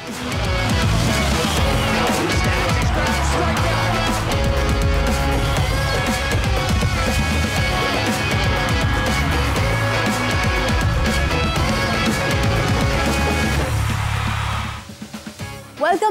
Welcome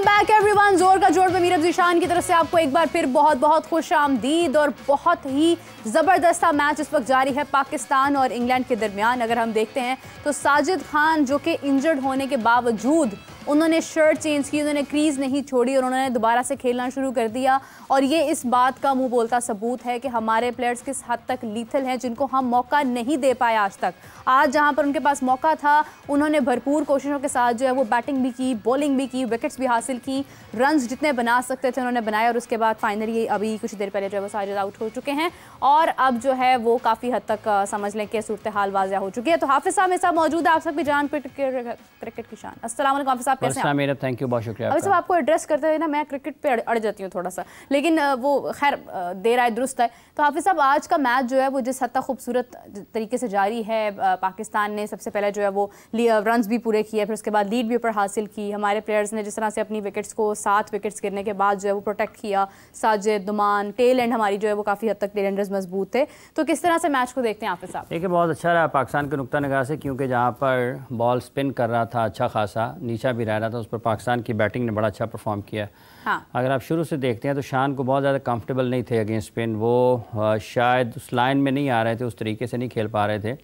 back everyone. जोर का जोर पे मीरब ज़ीशान की तरफ से आपको एक बार फिर बहुत बहुत खुश आमदीद। और बहुत ही ज़बरदस्त मैच इस वक्त जारी है पाकिस्तान और इंग्लैंड के दरमियान। अगर हम देखते हैं तो साजिद खान जो कि इंजर्ड होने के बावजूद उन्होंने शर्ट चेंज की, उन्होंने क्रीज़ नहीं छोड़ी और उन्होंने दोबारा से खेलना शुरू कर दिया। और ये इस बात का मुंह बोलता सबूत है कि हमारे प्लेयर्स किस हद तक लीथल हैं, जिनको हम मौका नहीं दे पाए आज तक। आज जहां पर उनके पास मौका था उन्होंने भरपूर कोशिशों के साथ जो है वो बैटिंग भी की, बॉलिंग भी की, विकेट्स भी हासिल की, रन्स जितने बना सकते थे उन्होंने बनाए। और उसके बाद फाइनली अभी कुछ देर पहले जो है वो साजिद आउट हो चुके हैं और अब जो है वो काफ़ी हद तक समझ लें कि सूरत हाल वाज़िया हो चुकी है। तो हाफिज़ साहब मेरे साथ मौजूद है, आप सब भी जान क्रिकेट की शान। अस्सलाम वालेकुम हाफिज़ साहब, कैसे हैं? थैंक यू, बहुत शुक्रिया। अभी सब आपको एड्रेस करते हुए ना मैं क्रिकेट पे अड़ जाती हूँ थोड़ा सा, लेकिन वो खैर देर आए दुरुस्त है। तो हाफिज़ साहब आज का मैच जो है वो जिस हद तक खूबसूरत तरीके से जारी है, पाकिस्तान ने सबसे पहले जो है वो रन्स भी पूरे किए, फिर उसके बाद लीड भी ऊपर हासिल की। हमारे प्लेयर्स ने जिस तरह से अपनी विकेट्स को 7 विकेट्स गिरने के बाद जो है वो प्रोटेक्ट किया। साजिद, दुमान, टेल एंड हमारी जो है वो काफ़ी हद तक टेल एंडर्स मजबूत थे। तो किस तरह से मैच को देखते हैं हाफिज़ साहब? देखिए बहुत अच्छा रहा पाकिस्तान के नुक्ता निगाह से, क्योंकि जहाँ पर बॉल स्पिन कर रहा था अच्छा खासा, नीचा भी रह रहा था, उस पर पाकिस्तान की बैटिंग ने बड़ा अच्छा परफॉर्म किया। हाँ। अगर आप शुरू से देखते हैं तो शान को बहुत ज़्यादा कंफर्टेबल नहीं थे अगेंस्ट स्पिन। वो शायद उस लाइन में नहीं आ रहे थे, उस तरीके से नहीं खेल पा रहे थे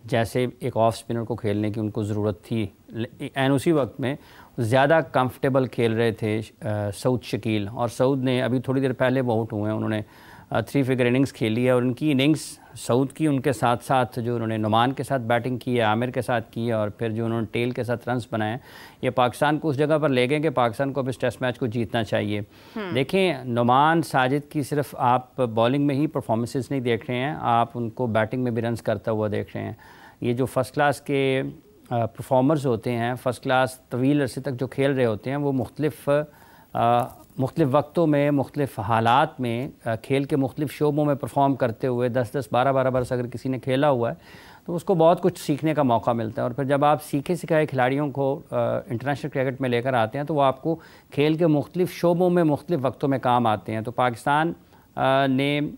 जैसे एक ऑफ स्पिनर को खेलने की उनको ज़रूरत थी। एंड उसी वक्त में ज़्यादा कंफर्टेबल खेल रहे थे सऊद शकील, और सऊद ने अभी थोड़ी देर पहले वो आउट हुए हैं, उन्होंने 3 फिगर इनिंग्स खेली है। और उनकी इनिंग्स सऊद की उनके साथ साथ जो उन्होंने नुमान के साथ बैटिंग की है, आमिर के साथ की है, और फिर जो उन्होंने टेल के साथ रन्स बनाए, ये पाकिस्तान को उस जगह पर ले गए कि पाकिस्तान को अब इस टेस्ट मैच को जीतना चाहिए। देखें नुमान, साजिद की सिर्फ आप बॉलिंग में ही परफॉर्मेंसेस नहीं देख रहे हैं, आप उनको बैटिंग में भी रन्स करता हुआ देख रहे हैं। ये जो फ़र्स्ट क्लास के परफॉर्मर्स होते हैं, फ़र्स्ट क्लास तवील अरसे तक जो खेल रहे होते हैं, वो मुख्तलिफ़ वक्तों में, मुख्तलिफ़ हालात में, खेल के मुख्तलिफ़ शोबों में परफॉर्म करते हुए 10-10, 12-12 बरस अगर किसी ने खेला हुआ है तो उसको बहुत कुछ सीखने का मौका मिलता है। और फिर जब आप सीखे सिखाए खिलाड़ियों को इंटरनेशनल क्रिकेट में लेकर आते हैं तो वो आपको खेल के मुख्तलिफ़ शोबों में, मुख्तलिफ़ वक्तों में काम आते हैं। तो पाकिस्तान ने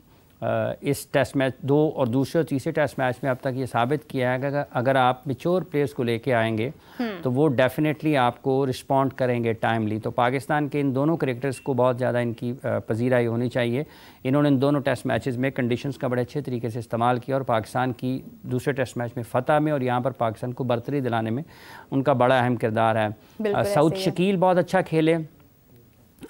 इस टेस्ट मैच 2 और दूसरे और तीसरे टेस्ट मैच में अब तक ये साबित किया है कि अगर आप मैच्योर प्लेयर्स को लेके आएंगे तो वो डेफिनेटली आपको रिस्पॉन्ड करेंगे टाइमली। तो पाकिस्तान के इन दोनों क्रिकेटर्स को बहुत ज़्यादा इनकी पजीराई होनी चाहिए। इन्होंने इन दोनों टेस्ट मैचेस में कंडीशंस का बड़े अच्छे तरीके से इस्तेमाल किया और पाकिस्तान की दूसरे टेस्ट मैच में फ़तह में और यहाँ पर पाकिस्तान को बरतरी दिलाने में उनका बड़ा अहम किरदार है। सऊद शकील बहुत अच्छा खेले,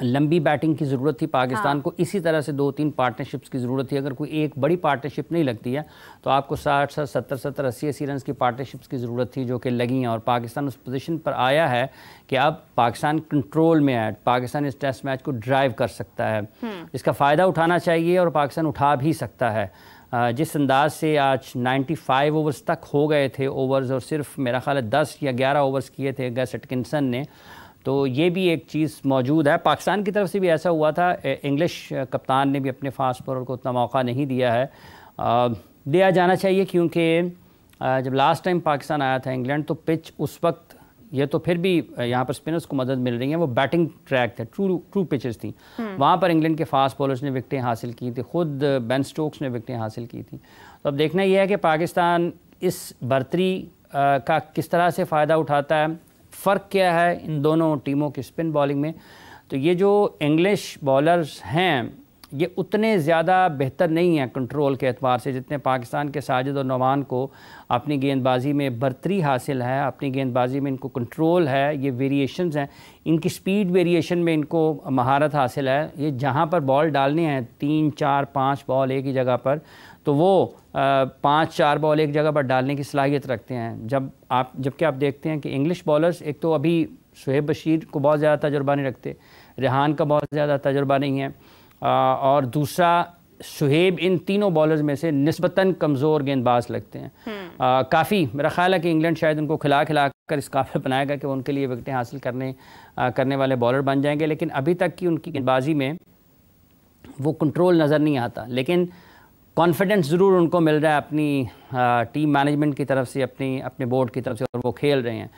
लंबी बैटिंग की ज़रूरत थी पाकिस्तान को, इसी तरह से 2-3 पार्टनरशिप्स की ज़रूरत थी। अगर कोई एक बड़ी पार्टनरशिप नहीं लगती है तो आपको 60-60, 70-70, 80-80 रन की पार्टनरशिप्स की ज़रूरत थी, जो कि लगी हैं। और पाकिस्तान उस पोजीशन पर आया है कि अब पाकिस्तान कंट्रोल में है, पाकिस्तान इस टेस्ट मैच को ड्राइव कर सकता है। इसका फ़ायदा उठाना चाहिए और पाकिस्तान उठा भी सकता है। जिस अंदाज से आज 95 ओवर्स तक हो गए थे ओवर्स, और सिर्फ मेरा ख्याल है 10 या 11 ओवर्स किए थे गैस एटकिंसन ने, तो ये भी एक चीज़ मौजूद है। पाकिस्तान की तरफ से भी ऐसा हुआ था, इंग्लिश कप्तान ने भी अपने फास्ट बॉलर को उतना मौका नहीं दिया है, दिया जाना चाहिए, क्योंकि जब लास्ट टाइम पाकिस्तान आया था इंग्लैंड तो पिच उस वक्त, ये तो फिर भी यहाँ पर स्पिनर्स को मदद मिल रही है, वो बैटिंग ट्रैक थे, ट्रू पिचेस थी, वहाँ पर इंग्लैंड के फास्ट बॉलर्स ने विकटें हासिल की थी, ख़ुद बेन स्टोक्स ने विकटें हासिल की थी। तो अब देखना यह है कि पाकिस्तान इस बर्तरी का किस तरह से फ़ायदा उठाता है। फ़र्क क्या है इन दोनों टीमों की स्पिन बॉलिंग में? तो ये जो इंग्लिश बॉलर्स हैं ये उतने ज़्यादा बेहतर नहीं हैं कंट्रोल के एतबार से जितने पाकिस्तान के साजिद और नुमान को अपनी गेंदबाजी में बर्तरी हासिल है, अपनी गेंदबाजी में इनको कंट्रोल है, ये वेरिएशंस हैं, इनकी स्पीड वेरिएशन में इनको महारत हासिल है। ये जहाँ पर बॉल डालने हैं 3, 4, 5 बॉल एक ही जगह पर, तो वो 5-4 बॉल एक जगह पर डालने की सलाहियत रखते हैं। जबकि आप देखते हैं कि इंग्लिश बॉलर्स, एक तो अभी शुएब बशीर को बहुत ज़्यादा तजुर्बा नहीं रखते, रेहान का बहुत ज़्यादा तजुर्बा नहीं है, और दूसरा शुएब इन तीनों बॉलर्स में से निस्बतन कमज़ोर गेंदबाज लगते हैं। काफ़ी मेरा ख्याल है कि इंग्लैंड शायद उनको खिला कर इस काबिल बनाएगा कि वो उनके लिए विकेटें हासिल करने वाले बॉलर बन जाएंगे, लेकिन अभी तक की उनकी गेंदबाजी में वो कंट्रोल नज़र नहीं आता। लेकिन कॉन्फिडेंस ज़रूर उनको मिल रहा है अपनी टीम मैनेजमेंट की तरफ से, अपने बोर्ड की तरफ से, और वो खेल रहे हैं।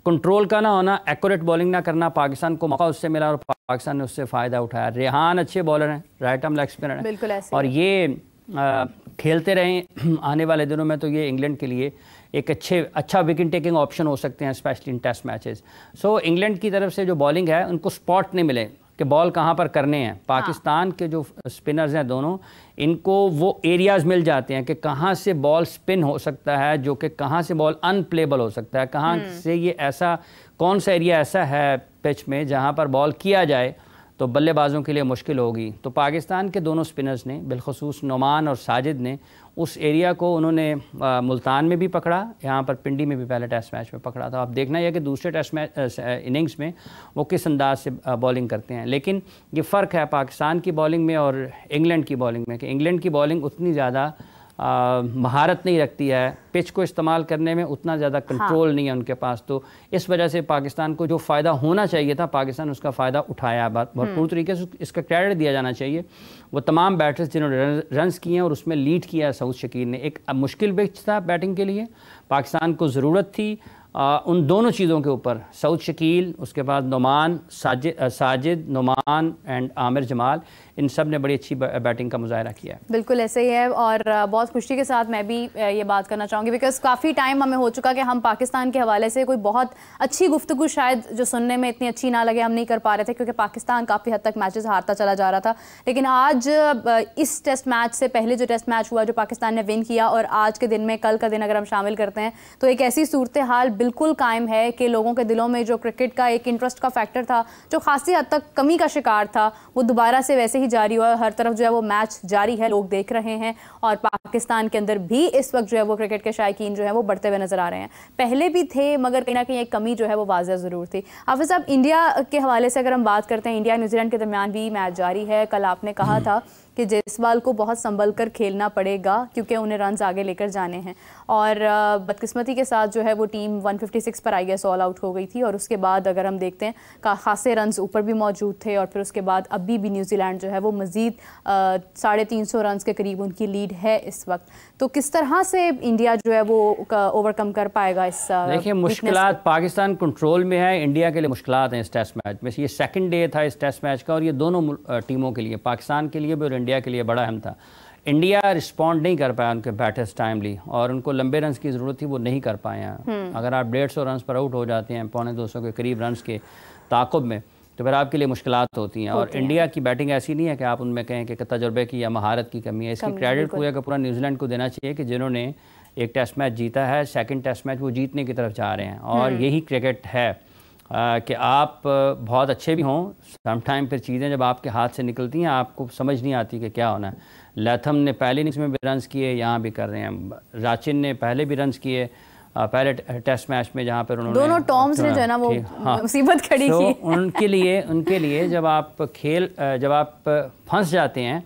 कंट्रोल का ना होना, एक्यूरेट बॉलिंग ना करना, पाकिस्तान को मौका उससे मिला और पाकिस्तान ने उससे फ़ायदा उठाया। रेहान अच्छे बॉलर हैं, राइट आर्म लेग स्पिनर हैं, और ये खेलते रहें आने वाले दिनों में तो ये इंग्लैंड के लिए एक अच्छा विकेट टेकिंग ऑप्शन हो सकते हैं, specially in test matches. So England की तरफ से जो बॉलिंग है उनको स्पॉट नहीं मिले कि बॉल कहाँ पर करने हैं। पाकिस्तान के जो स्पिनर्स हैं दोनों, इनको वो एरियाज़ मिल जाते हैं कि कहाँ से बॉल स्पिन हो सकता है, जो कि कहाँ से बॉल अनप्लेबल हो सकता है, कहाँ से ये ऐसा कौन सा एरिया ऐसा है पिच में जहाँ पर बॉल किया जाए तो बल्लेबाजों के लिए मुश्किल होगी। तो पाकिस्तान के दोनों स्पिनर्स ने, बिलखसूस नोमान और साजिद ने, उस एरिया को उन्होंने मुल्तान में भी पकड़ा, यहाँ पर पिंडी में भी पहले टेस्ट मैच में पकड़ा था। अब देखना यह कि दूसरे टेस्ट मैच इनिंग्स में वो किस अंदाज से बॉलिंग करते हैं। लेकिन ये फ़र्क है पाकिस्तान की बॉलिंग में और इंग्लैंड की बॉलिंग में कि इंग्लैंड की बॉलिंग उतनी ज़्यादा महारत नहीं रखती है, पिच को इस्तेमाल करने में उतना ज़्यादा कंट्रोल नहीं है उनके पास। तो इस वजह से पाकिस्तान को जो फ़ायदा होना चाहिए था, पाकिस्तान उसका फ़ायदा उठाया। भरपूर तरीके से इसका क्रेडिट दिया जाना चाहिए वो तमाम बैटर्स जिन्होंने रन्स किए हैं और उसमें लीड किया सऊद शकील ने। एक मुश्किल पिच था बैटिंग के लिए, पाकिस्तान को ज़रूरत थी उन दोनों चीज़ों के ऊपर, सऊद शकील, उसके बाद नोमान, साजिद, नोमान एंड आमिर जमाल, इन सब ने बड़ी अच्छी बैटिंग का मुजाहरा किया। बिल्कुल ऐसे ही है, और बहुत खुशी के साथ मैं भी ये बात करना चाहूँगी बिकॉज काफ़ी टाइम हमें हो चुका कि हम पाकिस्तान के हवाले से कोई बहुत अच्छी गुफ्तगू शायद जो सुनने में इतनी अच्छी ना लगे, हम नहीं कर पा रहे थे क्योंकि पाकिस्तान काफ़ी हद तक मैचेस हारता चला जा रहा था। लेकिन आज इस टेस्ट मैच से पहले जो टेस्ट मैच हुआ जो पाकिस्तान ने विन किया, और आज के दिन में कल का दिन अगर हम शामिल करते हैं तो एक ऐसी सूरत हाल बिल्कुल कायम है कि लोगों के दिलों में जो क्रिकेट का एक इंटरेस्ट का फैक्टर था जो खासी हद तक कमी का शिकार था, वो दोबारा से वैसे ही जारी हुआ। हर तरफ जो है वो मैच जारी है, लोग देख रहे हैं, और पाकिस्तान के अंदर भी इस वक्त जो है वो क्रिकेट के शायकीन जो है वो बढ़ते हुए नजर आ रहे हैं। पहले भी थे मगर कहीं ना कहीं एक कमी जो है वो वाज़ह ज़रूर थी। हाफिज़ साहब, इंडिया के हवाले से अगर हम बात करते हैं, इंडिया न्यूजीलैंड के दरमियान भी मैच जारी है। कल आपने कहा था कि जयसवाल को बहुत संभल कर खेलना पड़ेगा क्योंकि उन्हें रन्स आगे लेकर जाने हैं, और बदकिस्मती के साथ जो है वो टीम 156 पर आई गेस ऑल आउट हो गई थी। और उसके बाद अगर हम देखते हैं खासे रन्स ऊपर भी मौजूद थे, और फिर उसके बाद अभी भी न्यूजीलैंड जो है वो मज़ीद 350 रन्स के करीब उनकी लीड है इस वक्त। तो किस तरह से इंडिया जो है वो ओवरकम कर पाएगा इस? देखिए, मुश्किलात पाकिस्तान कंट्रोल में है, इंडिया के लिए मुश्किलात हैं इस टेस्ट मैच में। ये सेकंड डे था इस टेस्ट मैच का, और ये दोनों टीमों के लिए, पाकिस्तान के लिए भी और इंडिया के लिए बड़ा अहम था। इंडिया रिस्पॉन्ड नहीं कर पाया उनके बैटर्स टाइमली, और उनको लंबे रन्स की ज़रूरत थी, वो नहीं कर पाए हैं। अगर आप 150 रन्स पर आउट हो जाते हैं, 250 के करीब रन्स के ताक़ुब में, तो फिर आपके लिए मुश्किलात होती हैं। और इंडिया की बैटिंग ऐसी नहीं है कि आप उनमें कहें कि तजुर्बे की या महारत की कमी है। इसकी क्रेडिट पूरा का पूरा न्यूजीलैंड को देना चाहिए कि जिन्होंने एक टेस्ट मैच जीता है, सेकंड टेस्ट मैच वो जीतने की तरफ जा रहे हैं। और यही क्रिकेट है कि आप बहुत अच्छे भी हों, समटाइम फिर चीज़ें जब आपके हाथ से निकलती हैं आपको समझ नहीं आती कि क्या होना है। लैथम ने पहले इनिंग्स में भी रन्स किए, यहाँ भी कर रहे हैं। राचिन ने पहले भी रन्स किए पहले टेस्ट मैच में, जहाँ पर उन्होंने दोनों टॉम्स ने जो है ना वो मुसीबत खड़ी की। उनके लिए जब आप फंस जाते हैं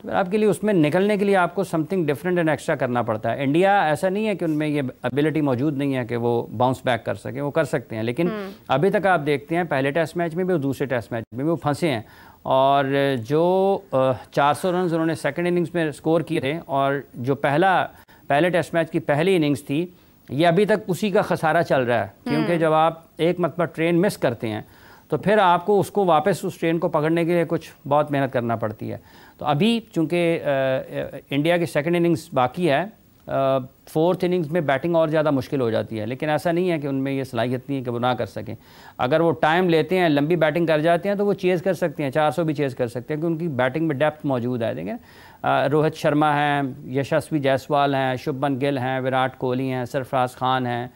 तो आपके लिए उसमें निकलने के लिए आपको समथिंग डिफरेंट एंड एक्स्ट्रा करना पड़ता है। इंडिया ऐसा नहीं है कि उनमें ये एबिलिटी मौजूद नहीं है कि वो बाउंस बैक कर सके, वो कर सकते हैं। लेकिन अभी तक आप देखते हैं पहले टेस्ट मैच में भी और दूसरे टेस्ट मैच में भी वो फंसे हैं। और जो 400 रन उन्होंने सेकेंड इनिंग्स में स्कोर किए थे, और जो पहले टेस्ट मैच की पहली इनिंग्स थी, ये अभी तक उसी का खसारा चल रहा है। क्योंकि जब आप एक मरतबा ट्रेन मिस करते हैं तो फिर आपको उसको वापस उस ट्रेन को पकड़ने के लिए कुछ बहुत मेहनत करना पड़ती है। तो अभी चूँकि इंडिया की सेकंड इनिंग्स बाकी है, फोर्थ इनिंग्स में बैटिंग और ज़्यादा मुश्किल हो जाती है। लेकिन ऐसा नहीं है कि उनमें ये सलाहियत नहीं है कि वो ना कर सकें। अगर वो टाइम लेते हैं, लंबी बैटिंग कर जाते हैं, तो वो चेज़ कर सकते हैं, 400 भी चेज़ कर सकते हैं, क्योंकि उनकी बैटिंग में डेप्थ मौजूद है। देखें, रोहित शर्मा हैं, यशस्वी जायसवाल हैं, शुभमन गिल हैं, विराट कोहली हैं, सरफराज खान हैं,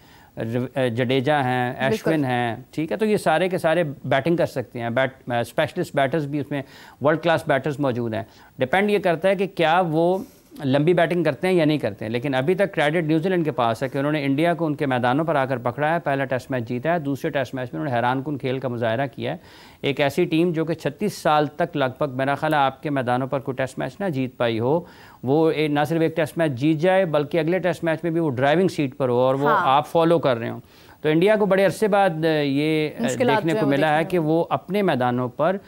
जडेजा हैं, अश्विन हैं, ठीक है। तो ये सारे के सारे बैटिंग कर सकते हैं। स्पेशलिस्ट बैटर्स भी उसमें वर्ल्ड क्लास बैटर्स मौजूद हैं। डिपेंड ये करता है कि क्या वो लंबी बैटिंग करते हैं या नहीं करते हैं। लेकिन अभी तक क्रेडिट न्यूजीलैंड के पास है कि उन्होंने इंडिया को उनके मैदानों पर आकर पकड़ा है, पहला टेस्ट मैच जीता है, दूसरे टेस्ट मैच में उन्होंने हैरानकुन खेल का मुजाहरा किया है। एक ऐसी टीम जो कि 36 साल तक लगभग मेरा ख्याल है आपके मैदानों पर कोई टेस्ट मैच ना जीत पाई हो, वो ना सिर्फ एक टेस्ट मैच जीत जाए बल्कि अगले टेस्ट मैच में भी वो ड्राइविंग सीट पर हो और वो आप फॉलो कर रहे हो। तो इंडिया को बड़े अरसे बाद ये देखने को मिला है कि वो अपने मैदानों पर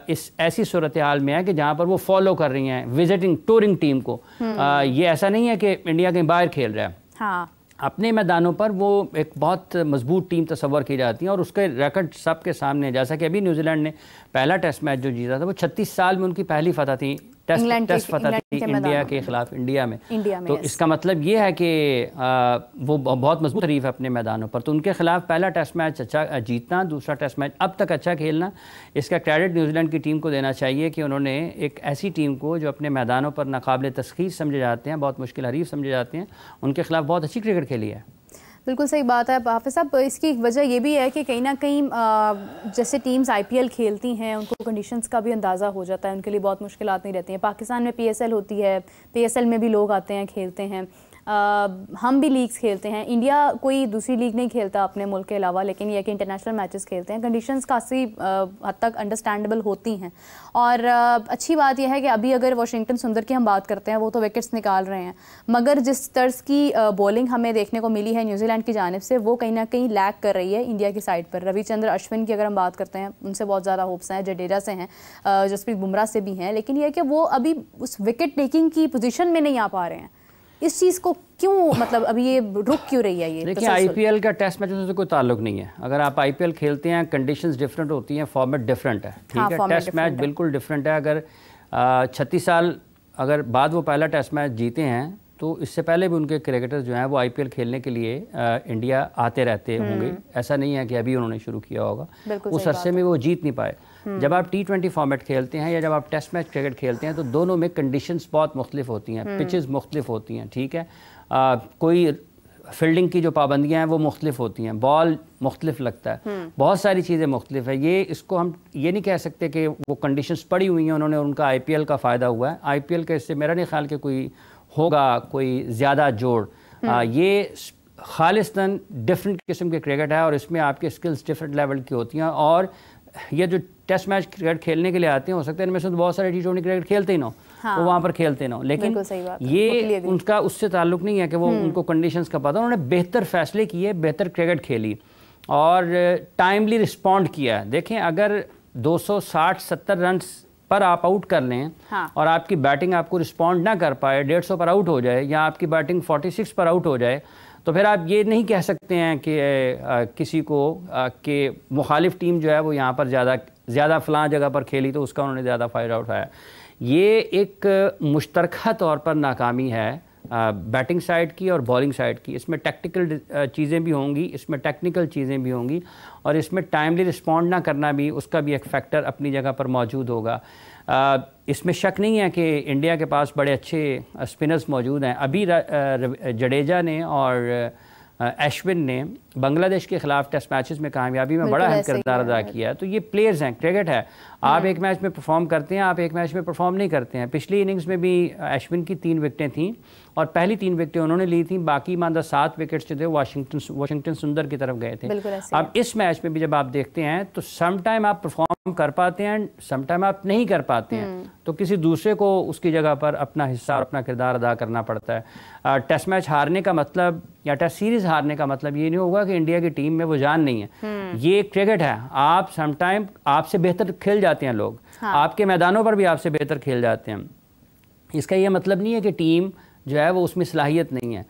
इस ऐसी सूरत हाल में है कि जहाँ पर वो फॉलो कर रही हैं विजिटिंग टूरिंग टीम को। ये ऐसा नहीं है कि इंडिया कहीं बाहर खेल रहा है। अपने मैदानों पर वो एक बहुत मजबूत टीम तस्वर की जाती है और उसके रिकॉर्ड सबके सामने, जैसा कि अभी न्यूजीलैंड ने पहला टेस्ट मैच जो जीता था वो 36 साल में उनकी पहली फतह थी, टेस्ट फतह थी इंडिया के खिलाफ इंडिया में। तो इसका मतलब ये है कि वो बहुत मजबूत हरीफ है अपने मैदानों पर, तो उनके खिलाफ पहला टेस्ट मैच अच्छा जीतना, दूसरा टेस्ट मैच अब तक अच्छा खेलना, इसका क्रेडिट न्यूजीलैंड की टीम को देना चाहिए कि उन्होंने एक ऐसी टीम को जो अपने मैदानों पर नाकाबिल तस्खीर समझे जाते हैं, बहुत मुश्किल हरीफ समझे जाते हैं, उनके खिलाफ बहुत अच्छी क्रिकेट खेली है। बिल्कुल सही बात है हाफिज़ साहब। इसकी एक वजह ये भी है कि कहीं ना कहीं जैसे टीम्स IPL खेलती हैं उनको कंडीशंस का भी अंदाज़ा हो जाता है, उनके लिए बहुत मुश्किलात नहीं रहती हैं। पाकिस्तान में PSL होती है, PSL में भी लोग आते हैं खेलते हैं, हम भी लीग्स खेलते हैं। इंडिया कोई दूसरी लीग नहीं खेलता अपने मुल्क के अलावा, लेकिन यह कि इंटरनेशनल मैचेस खेलते हैं। कंडीशंस काफ़ी हद तक अंडरस्टैंडेबल होती हैं और अच्छी बात यह है कि अभी अगर वाशिंगटन सुंदर की हम बात करते हैं वो तो विकेट्स निकाल रहे हैं, मगर जिस तर्ज की बॉलिंग हमें देखने को मिली है न्यूजीलैंड की जानिब से वो कहीं ना कहीं लैग कर रही है इंडिया की साइड पर। रविचंद्र अश्विन की अगर हम बात करते हैं उनसे बहुत ज़्यादा होप्स हैं, जडेजा से हैं, जसप्रीत बुमराह से भी हैं, लेकिन यह है कि वो अभी उस विकेट टेकिंग की पोजीशन में नहीं आ पा रहे हैं। इस चीज़ को क्यों, मतलब अभी ये रुक क्यों रही है? ये देखिए IPL का टेस्ट मैचों से कोई ताल्लुक नहीं है। अगर आप IPL खेलते हैं कंडीशंस डिफरेंट होती हैं, फॉर्मेट डिफरेंट है, ठीक है, टेस्ट मैच बिल्कुल डिफरेंट है। अगर 36 साल अगर बाद वो पहला टेस्ट मैच जीते हैं तो इससे पहले भी उनके क्रिकेटर्स जो हैं वो IPL खेलने के लिए इंडिया आते रहते होंगे, ऐसा नहीं है कि अभी उन्होंने शुरू किया होगा, उस अरसे में वो जीत नहीं पाए। जब आप T20 फॉर्मेट खेलते हैं या जब आप टेस्ट मैच क्रिकेट खेलते हैं तो दोनों में कंडीशंस बहुत मुख्तलिफ होती हैं, पिचेस मुख्तलिफ होती हैं, ठीक है, कोई फील्डिंग की जो पाबंदियां हैं वो मुख्तलिफ होती हैं, बॉल मुख्तलिफ लगता है, बहुत सारी चीज़ें मुख्तलिफ है। ये इसको हम ये नहीं कह सकते कि वो कंडीशंस पड़ी हुई हैं उन्होंने उनका IPL का फ़ायदा हुआ है। IPL के इससे मेरा नहीं ख्याल कि कोई होगा कोई ज़्यादा जोड़। ये खालिस्तान डिफरेंट किस्म के क्रिकेट है और इसमें आपकी स्किल्स डिफरेंट लेवल की होती हैं और ये जो टेस्ट मैच क्रिकेट खेलने के लिए आते हैं हो सकता है इनमें से तो बहुत सारे T20 क्रिकेट खेलते ही ना, वो वहाँ पर खेलते ना, लेकिन ये उनका उससे ताल्लुक नहीं है कि वो उनको कंडीशंस का पता। उन्होंने बेहतर फैसले किए, बेहतर क्रिकेट खेली और टाइमली रिस्पॉन्ड किया। देखें अगर 260-70 रन पर आप आउट कर लें और आपकी बैटिंग आपको रिस्पॉन्ड ना कर पाए, 150 पर आउट हो जाए या आपकी बैटिंग 46 पर आउट हो जाए, तो फिर आप ये नहीं कह सकते हैं कि किसी को कि मुखालिफ टीम जो है वो यहाँ पर ज़्यादा फ़लाँ जगह पर खेली तो उसका उन्होंने ज़्यादा फ़ायदा उठाया। ये एक मुश्तरका तौर पर नाकामी है बैटिंग साइड की और बॉलिंग साइड की। इसमें टैक्टिकल चीज़ें भी होंगी, इसमें टेक्निकल चीज़ें भी होंगी और इसमें टाइमली रिस्पॉन्ड ना करना भी उसका भी एक फैक्टर अपनी जगह पर मौजूद होगा। इसमें शक नहीं है कि इंडिया के पास बड़े अच्छे स्पिनर्स मौजूद हैं। अभी जडेजा ने और अश्विन ने बांग्लादेश के खिलाफ टेस्ट मैचेस में कामयाबी में बड़ा अहम किरदार अदा किया है। तो ये प्लेयर्स हैं, क्रिकेट है, आप एक मैच में परफॉर्म करते हैं, आप एक मैच में परफॉर्म नहीं करते हैं। पिछली इनिंग्स में भी अश्विन की 3 विकेटें थीं और पहली 3 विकेटें उन्होंने ली थी, बाकी मानदा 7 विकेट्स जो थे वाशिंगटन सुंदर की तरफ गए थे। अब इस मैच में भी जब आप देखते हैं तो सम टाइम आप परफॉर्म कर पाते हैं, सम टाइम आप नहीं कर पाते हैं, तो किसी दूसरे को उसकी जगह पर अपना हिस्सा और अपना किरदार अदा करना पड़ता है। टेस्ट मैच हारने का मतलब या टेस्ट सीरीज हारने का मतलब ये नहीं होगा कि इंडिया की टीम में वो जान नहीं है। ये क्रिकेट है, आप सम टाइम आपसे बेहतर खेल जाते हैं लोग, आपके मैदानों पर भी आपसे बेहतर खेल जाते हैं। इसका ये मतलब नहीं है कि टीम जो है वो उसमें सलाहियत नहीं है।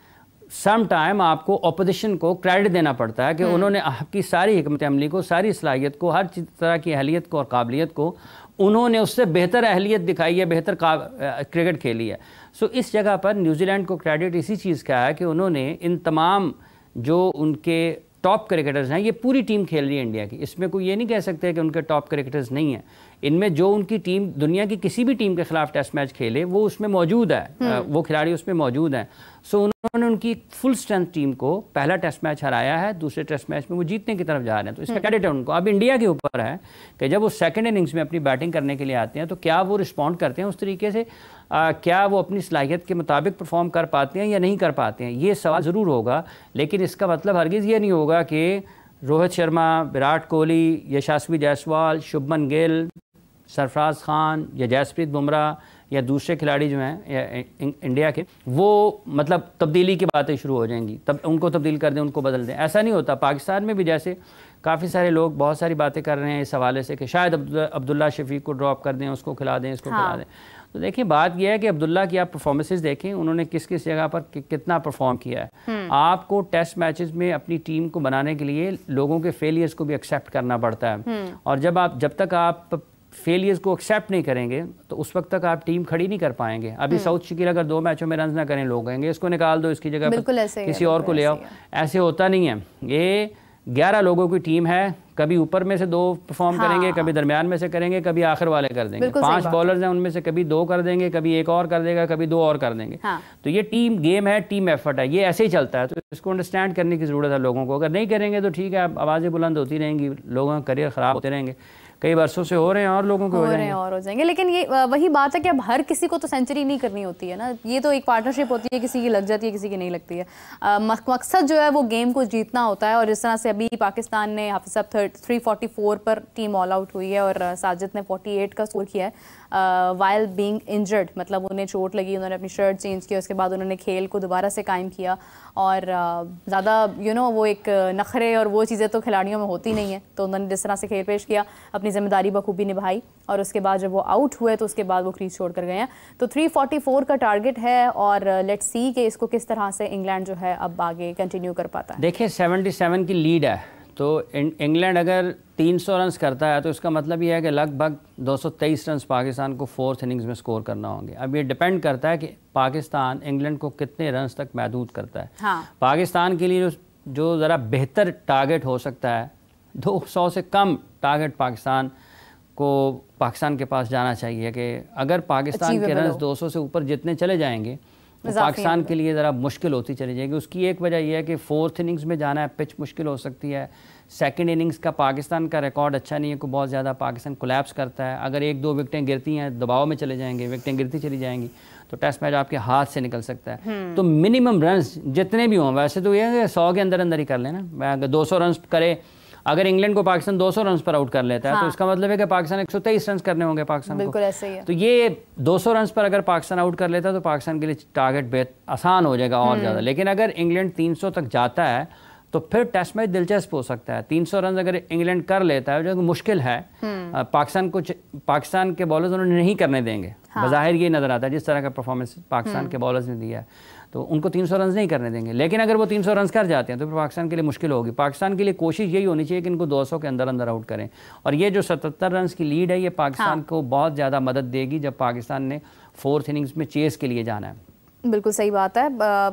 सम टाइम आपको अपोजिशन को क्रेडिट देना पड़ता है कि उन्होंने आपकी सारी हिकमत अमली को, सारी सलाहियत को, हर तरह की अहलियत को और काबिलियत को उन्होंने उससे बेहतर अहलियत दिखाई है, बेहतर क्रिकेट खेली है। सो इस जगह पर न्यूजीलैंड को क्रेडिट इसी चीज़ का है कि उन्होंने इन तमाम जो उनके टॉप क्रिकेटर्स हैं, ये पूरी टीम खेल रही है इंडिया की, इसमें कोई ये नहीं कह सकते कि उनके टॉप क्रिकेटर्स नहीं हैं। इनमें जो उनकी टीम दुनिया की किसी भी टीम के खिलाफ टेस्ट मैच खेले वो उसमें मौजूद है, वो खिलाड़ी उसमें मौजूद हैं। सो उन्होंने उनकी फुल स्ट्रेंथ टीम को पहला टेस्ट मैच हराया है, दूसरे टेस्ट मैच में वो जीतने की तरफ जा रहे हैं, तो इसका क्रेडिट है उनको। अब इंडिया के ऊपर है कि जब वो सेकंड इनिंग्स में अपनी बैटिंग करने के लिए आते हैं तो क्या वो रिस्पॉन्ड करते हैं उस तरीके से, क्या वो अपनी सलाहियत के मुताबिक परफॉर्म कर पाते हैं या नहीं कर पाते हैं, ये सवाल ज़रूर होगा। लेकिन इसका मतलब हरगिज़ ये नहीं होगा कि रोहित शर्मा, विराट कोहली, यशस्वी जायसवाल, शुभमन गिल, सरफराज खान या जसप्रीत बुमराह या दूसरे खिलाड़ी जो हैं इंडिया के, वो मतलब तब्दीली की बातें शुरू हो जाएंगी, तब उनको तब्दील कर दें, उनको बदल दें, ऐसा नहीं होता। पाकिस्तान में भी जैसे काफ़ी सारे लोग बहुत सारी बातें कर रहे हैं इस हवाले से कि शायद अब्दुल्ला शफीक को ड्रॉप कर दें, उसको खिला दें, इसको खिला दें, तो देखिए बात यह है कि अब्दुल्ला की आप परफॉर्मेंसेस देखें, उन्होंने किस किस जगह पर कितना परफॉर्म किया है। आपको टेस्ट मैचेस में अपनी टीम को बनाने के लिए लोगों के फेलियर्स को भी एक्सेप्ट करना पड़ता है, और जब तक आप फेलियर्स को एक्सेप्ट नहीं करेंगे तो उस वक्त तक आप टीम खड़ी नहीं कर पाएंगे। अभी साउथ शकील अगर 2 मैचों में रन ना करें, लोग कहेंगे इसको निकाल दो, इसकी जगह किसी और को ले आओ। ऐसे होता नहीं है। ये 11 लोगों की टीम है, कभी ऊपर में से 2 परफॉर्म करेंगे, कभी दरमियान में से करेंगे, कभी आखिर वाले कर देंगे। 5 बॉलर्स हैं, उनमें से कभी 2 कर देंगे, कभी एक और कर देगा, कभी 2 और कर देंगे। तो ये टीम गेम है, टीम एफर्ट है, ये ऐसे ही चलता है। तो इसको अंडरस्टैंड करने की ज़रूरत है लोगों को। अगर नहीं करेंगे तो ठीक है, आवाज़ें बुलंद होती रहेंगी, लोगों का करियर ख़राब होते रहेंगे। कई वर्षों से हो रहे हैं और लोगों को हो जाएंगे। लेकिन ये वही बात है कि अब हर किसी को तो सेंचुरी नहीं करनी होती है ना। ये तो एक पार्टनरशिप होती है, किसी की लग जाती है, किसी की नहीं लगती है। मकसद जो है वो गेम को जीतना होता है। और जिस तरह से अभी पाकिस्तान ने हाफिज साहब 344 पर टीम ऑल आउट हुई है और साजिद ने 48 का स्कोर किया है वाइल बीइंग इंजर्ड, मतलब उन्हें चोट लगी, उन्होंने अपनी शर्ट चेंज की, उसके बाद उन्होंने खेल को दोबारा से कायम किया। और ज़्यादा वो एक नखरे और वो चीज़ें तो खिलाड़ियों में होती नहीं है, तो उन्होंने जिस तरह से खेल पेश किया, अपनी जिम्मेदारी बखूबी निभाई, और उसके बाद जब वो आउट हुए तो उसके बाद वो क्रीज छोड़ कर गए हैं। तो 344 का टारगेट है और लेट्स सी कि इसको किस तरह से इंग्लैंड जो है अब आगे कंटिन्यू कर पाता है। देखिए 77 की लीड है, तो इंग्लैंड अगर 300 रन करता है तो इसका मतलब ये है कि लगभग 223 रन पाकिस्तान को 4th इनिंग्स में स्कोर करना होंगे। अब ये डिपेंड करता है कि पाकिस्तान इंग्लैंड को कितने रन तक महदूद करता है। पाकिस्तान के लिए जो ज़रा बेहतर टारगेट हो सकता है, 200 से कम टारगेट पाकिस्तान के पास जाना चाहिए। कि अगर पाकिस्तान के रन 200 से ऊपर जितने चले जाएंगे तो पाकिस्तान के लिए ज़रा मुश्किल होती चली जाएगी। उसकी एक वजह यह है कि 4th इनिंग्स में जाना है, पिच मुश्किल हो सकती है। 2nd इनिंग्स का पाकिस्तान का रिकॉर्ड अच्छा नहीं है, को बहुत ज़्यादा पाकिस्तान कोलैप्स करता है। अगर 1-2 विकेटें गिरती हैं, दबाव में चले जाएंगे, विकेटें गिरती चली जाएंगी, तो टेस्ट मैच आपके हाथ से निकल सकता है। तो मिनिमम रन्स जितने भी हों, वैसे तो ये है 100 के अंदर अंदर ही कर लेना। अगर 200 रन करे, अगर इंग्लैंड को पाकिस्तान 200 रन पर आउट कर लेता है तो इसका मतलब है कि पाकिस्तान 123 रन करने होंगे पाकिस्तान बिल्कुल ऐसे ही है। तो ये 200 रन पर अगर पाकिस्तान आउट कर लेता है तो पाकिस्तान के लिए टारगेट आसान हो जाएगा और ज़्यादा। लेकिन अगर इंग्लैंड 300 तक जाता है तो फिर टेस्ट मैच दिलचस्प हो सकता है। 300 रन अगर इंग्लैंड कर लेता है, जो मुश्किल है, पाकिस्तान के बॉलर्स उन्होंने नहीं करने देंगे। बज़ाहिर ये नज़र आता है जिस तरह का परफॉर्मेंस पाकिस्तान के बॉलर्स ने दिया है, तो उनको 300 रन नहीं करने देंगे। लेकिन अगर वो 300 रन कर जाते हैं तो फिर पाकिस्तान के लिए मुश्किल होगी। पाकिस्तान के लिए कोशिश यही होनी चाहिए कि इनको 200 के अंदर अंदर आउट करें। और ये जो 77 रन की लीड है, ये पाकिस्तान को बहुत ज़्यादा मदद देगी जब पाकिस्तान ने 4th इनिंग्स में चेस के लिए जाना है। बिल्कुल सही बात है।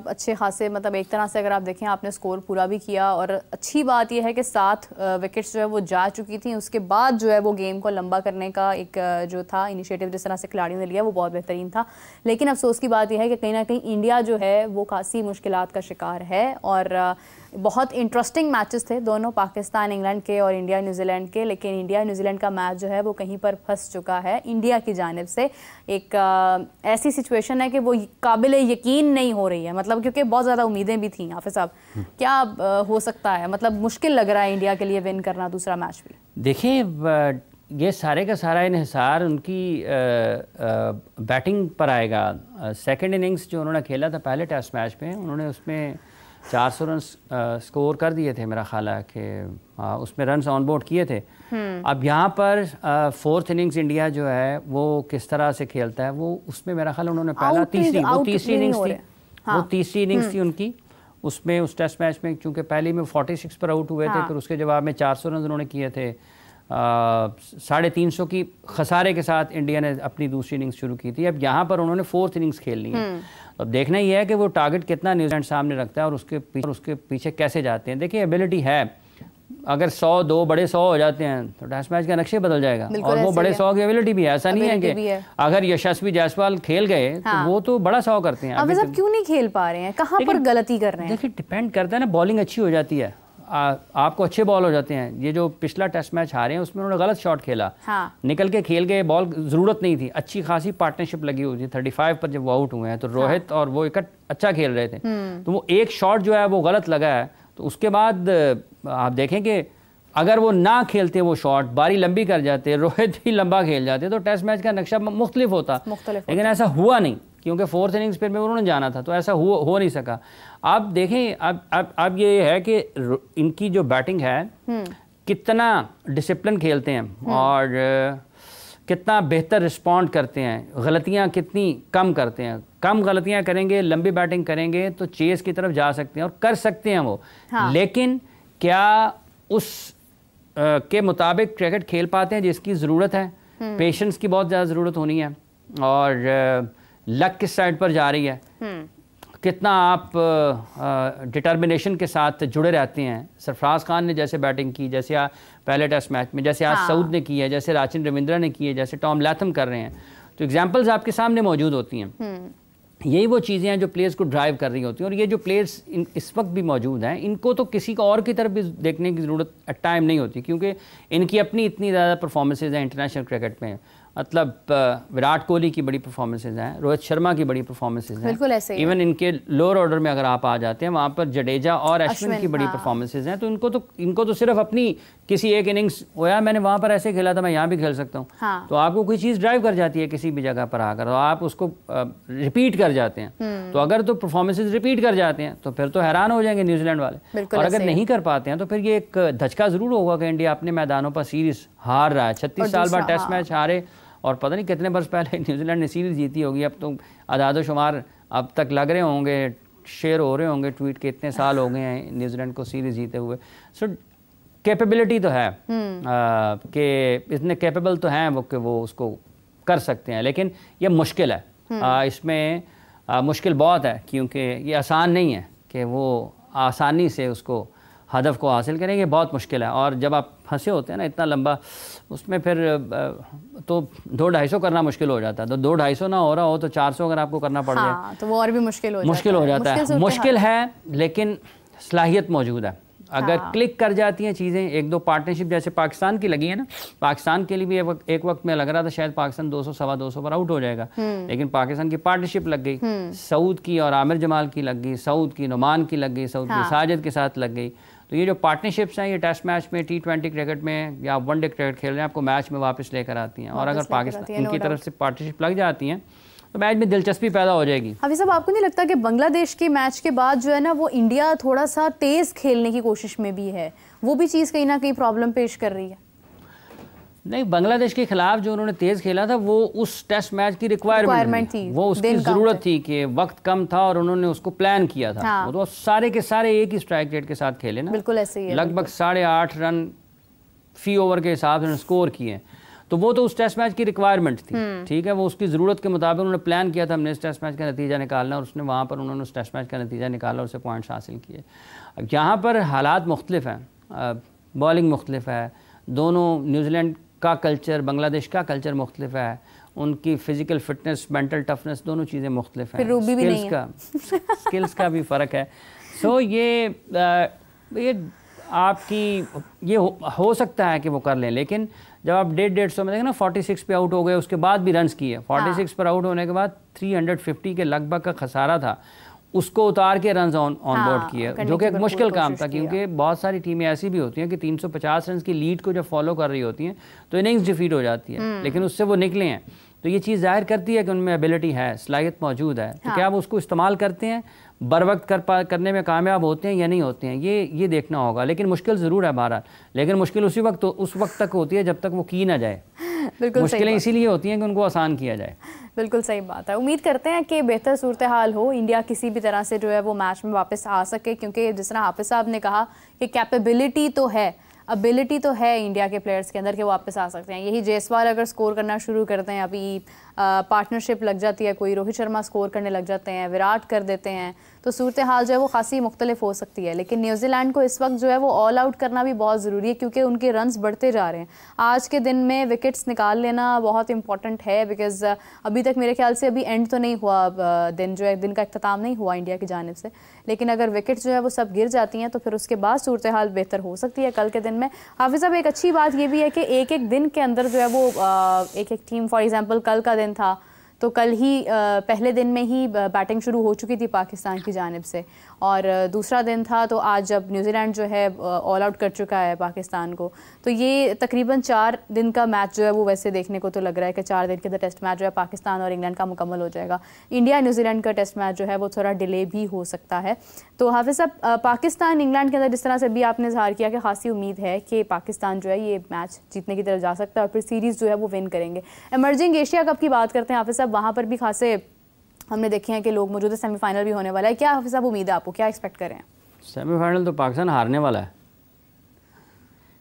अच्छे खासे, मतलब एक तरह से अगर आप देखें, आपने स्कोर पूरा भी किया। और अच्छी बात यह है कि 7 विकेट्स जो है वो जा चुकी थी। उसके बाद जो है वो गेम को लंबा करने का एक जो था इनिशिएटिव जिस तरह से खिलाड़ियों ने लिया, वो बहुत बेहतरीन था। लेकिन अफसोस की बात यह है कि कहीं ना कहीं इंडिया जो है वो खासी मुश्किलात का शिकार है। और बहुत इंटरेस्टिंग मैचेस थे दोनों, पाकिस्तान इंग्लैंड के और इंडिया न्यूजीलैंड के। लेकिन इंडिया न्यूजीलैंड का मैच जो है वो कहीं पर फंस चुका है इंडिया की जानिब से। एक ऐसी सिचुएशन है कि वो काबिल यकीन नहीं हो रही है, मतलब क्योंकि बहुत ज़्यादा उम्मीदें भी थी। हाफिज साहब, क्या हो सकता है, मतलब मुश्किल लग रहा है इंडिया के लिए विन करना दूसरा मैच भी? देखिए, ये सारे का सारा इन्हिसार उनकी बैटिंग पर आएगा। 2nd इनिंग्स जो उन्होंने खेला था पहले टेस्ट मैच में, उन्होंने उसमें 400 रन स्कोर कर दिए थे। मेरा ख्याल है कि उसमें रन ऑन बोर्ड किए थे। अब यहाँ पर 4th इनिंग्स इंडिया जो है वो किस तरह से खेलता है, वो उसमें मेरा ख्याल उन्होंने पहला तीसरी इनिंग्स थी उनकी। उसमें उस टेस्ट मैच में चूँकि पहले में 46 पर आउट हुए थे, फिर उसके जवाब में 400 रन उन्होंने किए थे। 350 की खसारे के साथ इंडिया ने अपनी दूसरी इनिंग्स शुरू की थी। अब यहाँ पर उन्होंने 4th इनिंग्स खेलनी है। अब देखना ये है कि वो टारगेट कितना न्यूजीलैंड सामने रखता है और उसके पीछे कैसे जाते हैं। देखिए, एबिलिटी है, अगर 100 बड़े 100 हो जाते हैं तो टेस्ट मैच का नक्शे बदल जाएगा। और वो बड़े 100 की एबिलिटी भी है, ऐसा नहीं है कि अगर यशस्वी जायसवाल खेल गए तो वो तो बड़ा 100 करते हैं। अब सब क्यों नहीं खेल पा रहे हैं, कहाँ पर गलती कर रहे हैं? देखिए, डिपेंड करता है ना, बॉलिंग अच्छी हो जाती है, आपको अच्छे बॉल हो जाते हैं। ये जो पिछला टेस्ट मैच हारे हैं उसमें उन्होंने गलत शॉट खेला, निकल के खेल गए, बॉल ज़रूरत नहीं थी, अच्छी खासी पार्टनरशिप लगी हुई थी। 35 पर जब वो आउट हुए हैं तो रोहित और वो एक अच्छा खेल रहे थे, तो वो एक शॉट जो है वो गलत लगा है। तो उसके बाद आप देखें कि अगर वो ना खेलते वो शॉट, बारी लंबी कर जाते, रोहित भी लंबा खेल जाते, तो टेस्ट मैच का नक्शा मुख्तलिफ होता। लेकिन ऐसा हुआ नहीं, क्योंकि 4th इनिंग्स फिर में उन्होंने जाना था, तो ऐसा हो नहीं सका। आप देखें, अब ये है कि इनकी जो बैटिंग है कितना डिसिप्लिन खेलते हैं। और कितना बेहतर रिस्पॉन्ड करते हैं, गलतियां कितनी कम करते हैं। कम गलतियां करेंगे, लंबी बैटिंग करेंगे तो चेस की तरफ जा सकते हैं और कर सकते हैं वो। हाँ। लेकिन क्या उस के मुताबिक क्रिकेट खेल पाते हैं जिसकी ज़रूरत है? पेशेंस की बहुत ज़्यादा ज़रूरत होनी है और लक किस साइड पर जा रही है, कितना आप डिटर्मिनेशन के साथ जुड़े रहते हैं। सरफराज खान ने जैसे बैटिंग की, जैसे पहले टेस्ट मैच में, जैसे आज सऊद ने की है, जैसे राचिन रविंद्रा ने की है, जैसे टॉम लैथम कर रहे हैं, तो एग्जांपल्स आपके सामने मौजूद होती हैं। यही वो चीज़ें हैं जो प्लेयर्स को ड्राइव कर रही होती हैं। और ये जो प्लेयर्स इस वक्त भी मौजूद हैं, इनको तो किसी को और की तरफ भी देखने की ज़रूरत एट टाइम नहीं होती, क्योंकि इनकी अपनी इतनी ज़्यादा परफॉर्मेंसेज हैं इंटरनेशनल क्रिकेट में। मतलब विराट कोहली की बड़ी परफॉर्मेंसेज हैं, रोहित शर्मा की बड़ी परफॉर्मेंसेज हैं, बिल्कुल ऐसे ही। इवन इनके लोअर ऑर्डर में अगर आप आ जाते हैं, वहाँ पर जडेजा और अश्विन की बड़ी परफॉर्मेंसेज हैं। तो इनको तो सिर्फ अपनी किसी एक इनिंग्स होया, मैंने वहाँ पर ऐसे खेला था, मैं यहाँ भी खेल सकता हूँ। हाँ। तो आपको कोई चीज़ ड्राइव कर जाती है किसी भी जगह पर आकर, और आप उसको रिपीट कर जाते हैं। तो अगर तो परफॉर्मेंसेज रिपीट कर जाते हैं तो फिर तो हैरान हो जाएंगे न्यूजीलैंड वाले। और अगर नहीं कर पाते हैं तो फिर ये एक धचका ज़रूर होगा कि इंडिया अपने मैदानों पर सीरीज़ हार रहा है। 36 साल बाद टेस्ट मैच हारे, और पता नहीं कितने वर्ष पहले न्यूजीलैंड ने सीरीज़ जीती होगी। अब तो आदाद शुमार अब तक लग रहे होंगे, शेयर हो रहे होंगे ट्वीट के, इतने साल हो गए हैं न्यूजीलैंड को सीरीज़ जीते हुए। सो कैपेबिलिटी तो है कि इतने कैपेबल तो हैं वो कि वो उसको कर सकते हैं, लेकिन ये मुश्किल है। इसमें मुश्किल बहुत है, क्योंकि ये आसान नहीं है कि वो आसानी से उसको हदफ को हासिल करेंगे, बहुत मुश्किल है। और जब आप फंसे होते हैं ना इतना लंबा, उसमें फिर तो 200-250 करना मुश्किल हो जाता है। तो 200-250 ना हो रहा हो तो 400 अगर आपको करना पड़ जाए तो वो और भी मुश्किल हो जाता है। मुश्किल है, लेकिन सलाहियत मौजूद है। अगर क्लिक कर जाती हैं चीज़ें, एक दो पार्टनरशिप जैसे पाकिस्तान की लगी है ना, पाकिस्तान के लिए भी एक वक्त में लग रहा था शायद पाकिस्तान 200-225 पर आउट हो जाएगा, लेकिन पाकिस्तान की पार्टनरशिप लग गई। सऊद की और आमिर जमाल की लग गई, सऊद की नुमान की लग गई, सऊद की साजिद के साथ लग गई। तो ये जो पार्टनरशिप्स हैं, ये टेस्ट मैच में, T20 क्रिकेट में या वनडे क्रिकेट खेल रहे हैं, आपको मैच में वापस लेकर आती हैं। और अगर पाकिस्तान इनकी तरफ से पार्टनरशिप लग जाती हैं तो मैच में दिलचस्पी पैदा हो जाएगी। हाफिज साहब, आपको नहीं लगता कि बांग्लादेश के मैच के बाद जो है ना, वो इंडिया थोड़ा सा तेज खेलने की कोशिश में भी है, वो भी चीज़ कहीं ना कहीं प्रॉब्लम पेश कर रही है? नहीं, बांग्लादेश के खिलाफ जो उन्होंने तेज खेला था वो उस टेस्ट मैच की रिक्वायरमेंट थी, वो उसकी ज़रूरत थी कि वक्त कम था और उन्होंने उसको प्लान किया था। हाँ। वो तो सारे के सारे एक ही स्ट्राइक रेट के साथ खेले ना, बिल्कुल ऐसे ही है। लगभग 8.5 रन फी ओवर के हिसाब से स्कोर किए। तो वो तो उस टेस्ट मैच की रिक्वायरमेंट थी, ठीक है, वो उसकी ज़रूरत के मुताबिक उन्होंने प्लान किया था, हमने इस टेस्ट मैच का नतीजा निकालना, और उसने वहाँ पर उन्होंने उस टेस्ट मैच का नतीजा निकाला और उससे पॉइंट्स हासिल किए। अब यहाँ पर हालात मुख्तलिफ हैं, बॉलिंग मुख्तलिफ है, दोनों नूजीलैंड का कल्चर, बांग्लादेश का कल्चर मुख्तलिफ है, उनकी फ़िज़िकल फिटनेस, मेंटल टफनेस, दोनों चीज़ें मुख्तलिफ हैं, स्किल्स का भी फ़र्क है। सो ये आपकी ये हो सकता है कि वो कर लें, लेकिन जब आप 150 में देखें ना, 46 पे आउट हो गए, उसके बाद भी रन्स किए, 46 पर आउट होने के बाद 350 के लगभग का खसारा था, उसको उतार के रन ऑन बोर्ड किए, जो कि एक मुश्किल काम था, क्योंकि बहुत सारी टीमें ऐसी भी होती हैं कि 350 रन की लीड को जब फॉलो कर रही होती हैं तो इनिंग्स डिफीट हो जाती है, लेकिन उससे वो निकले हैं। तो ये चीज़ जाहिर करती है कि उनमें एबिलिटी है, सलाहियत मौजूद है। तो क्या वो उसको इस्तेमाल करते हैं, बर वक्त करने में कामयाब होते हैं या नहीं होते हैं, ये देखना होगा। लेकिन मुश्किल ज़रूर है बहरहाल, लेकिन मुश्किल उस वक्त तक होती है जब तक वो की ना जाए। मुश्किलें इसीलिए होती हैं कि उनको आसान किया जाए। बिल्कुल सही बात है। उम्मीद करते हैं कि बेहतर सूरत हाल हो, इंडिया किसी भी तरह से जो है वो मैच में वापस आ सके, क्योंकि जिस तरह हाफिज साहब ने कहा कि कैपेबिलिटी तो है, एबिलिटी तो है इंडिया के प्लेयर्स के अंदर कि वो वापस आ सकते हैं। यही जयसवाल अगर स्कोर करना शुरू करते हैं, अभी पार्टनरशिप लग जाती है, कोई रोहित शर्मा स्कोर करने लग जाते हैं, विराट कर देते हैं, तो सूरत हाल जो है वो खासी मुख्तलिफ हो सकती है। लेकिन न्यूजीलैंड को इस वक्त जो है वो ऑल आउट करना भी बहुत ज़रूरी है, क्योंकि उनके रन्स बढ़ते जा रहे हैं। आज के दिन में विकेट्स निकाल लेना बहुत इंपॉर्टेंट है, बिकॉज अभी तक मेरे ख्याल से अभी एंड तो नहीं हुआ, दिन जो है दिन का इख्तिताम नहीं हुआ इंडिया की जानिब से, लेकिन अगर विकेट्स जो है वो सब गिर जाती हैं तो फिर उसके बाद सूरत हाल बेहतर हो सकती है कल के दिन में। हाफिज साहब, एक अच्छी बात ये भी है कि एक एक दिन के अंदर जो है वो एक एक टीम, फॉर एग्जांपल कल का दिन था तो कल ही पहले दिन में ही बैटिंग शुरू हो चुकी थी पाकिस्तान की जानिब से, और दूसरा दिन था तो आज जब न्यूजीलैंड जो है ऑल आउट कर चुका है पाकिस्तान को, तो ये तकरीबन 4 दिन का मैच जो है वो वैसे देखने को तो लग रहा है कि 4 दिन के अंदर टेस्ट मैच जो है पाकिस्तान और इंग्लैंड का मुकम्मल हो जाएगा। इंडिया न्यूजीलैंड का टेस्ट मैच जो है वो थोड़ा डिले भी हो सकता है। तो हाफिज़ साहब, पाकिस्तान इंग्लैंड के अंदर जिस तरह से भी आपने इज़हार किया कि खासी उम्मीद है कि पाकिस्तान जो है ये मैच जीतने की तरफ जा सकता है और फिर सीरीज़ जो है वो विन करेंगे। इमर्जिंग एशिया कप की बात करते हैं हाफिज़ साहब, वहाँ पर भी खासे हमने देखे हैं कि लोग मौजूद है, सेमीफाइनल भी होने वाला है। क्या हाफिज़ साहब उम्मीद है आपको, क्या एक्सपेक्ट करें? सेमीफाइनल तो पाकिस्तान हारने वाला है।